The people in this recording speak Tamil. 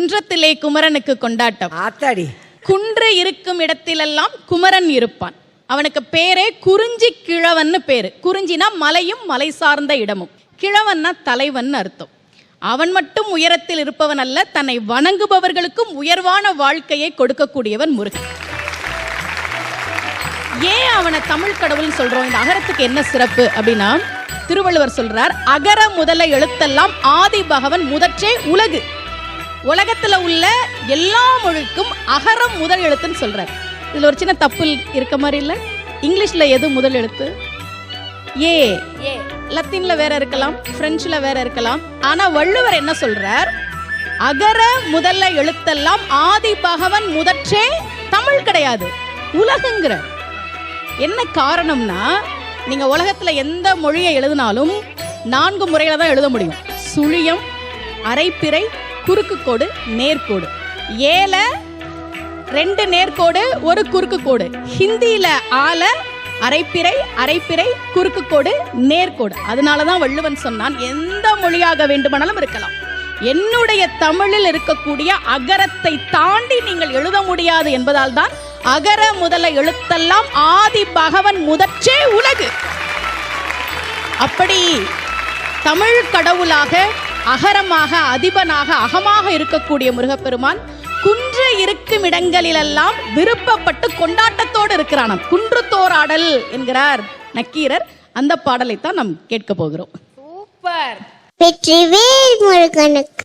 குன்றத்திலே குமரனுக்கு கொண்டாட்டம். ஆத்தாடி. குன்று இருக்கும் இடத்திலெல்லாம் குமரன் இருப்பான். அவனுக்கு பேரே குறிஞ்சி கிழவன் பேரு. குறிஞ்சினா மலையும் மலை சார்ந்த இடமும், கிழவன்னா தலைவன் அர்த்தம். அவன் மட்டும் உயரத்தில் இருப்பவன் அல்ல, தன்னை வணங்குபவர்களுக்கும் உயர்வான வாழ்க்கையை கொடுக்கக்கூடியவன் முருகன். ஏன் அவனை தமிழ் கடவுள்னு சொல்றோம்? இந்த அகரத்துக்கு என்ன சிறப்பு அப்படின்னா, திருவள்ளுவர் சொல்றார், அகர முதல எழுத்தெல்லாம் ஆதி பகவன் முதற்றே உலகு. உலகத்துல உள்ள எல்லா மொழிக்கும் அகரம் முதல் எழுத்துன்னு சொல்றார். இதுல ஒரு சின்ன தப்பு இருக்க மாதிரி இல்ல? இங்கிலீஷ்ல எது முதல் எழுத்து? ஏ. லத்தீன்ல வேற இருக்கலாம், பிரெஞ்சுல வேற இருக்கலாம். ஆனா வள்ளுவர் என்ன சொல்றார்? அகர முதல்ல எழுத்தெல்லாம் ஆதி பகவன் முதற்றே தமிழ் கிடையாது, உலகுங்கிற. என்ன காரணம்னா, நீங்க உலகத்துல எந்த மொழியை எழுதினாலும் 4 முறையில தான் எழுத முடியும். சுழியம், அரைப்பிறை, குறுக்கு கோடு, நேர்கோடு. ஏல 2 நேர்கோடு 1 குறுக்கு கோடு. ஹிந்தியில ஆல அரைப்பிறை, அரைப்பிறை, குறுக்கு கோடு, நேர்கோடு. அதனாலதான் வள்ளுவன் சொன்னான், எந்த மொழியாக வேண்டுமானாலும் இருக்கலாம், என்னுடைய தமிழில் இருக்கக்கூடிய அகரத்தை தாண்டி நீங்கள் எழுத முடியாது என்பதால் தான் அகர முதல எழுத்தெல்லாம் ஆதி பகவன் முதற்றே உலகு. அப்படி தமிழ் கடவுளாக, அகரமாக, அதிபனாக, அகமாக இருக்கக்கூடிய முருகப்பெருமான் குன்று இருக்கும் இடங்களிலெல்லாம் விருப்பப்பட்டு கொண்டாட்டத்தோடு இருக்கிறானாம். குன்றுத்தோராடல் என்கிறார் நக்கீரர். அந்த பாடலை தான் நாம் கேட்க போகிறோம். சூப்பர். வெற்றிவேல் முருகனுக்கு.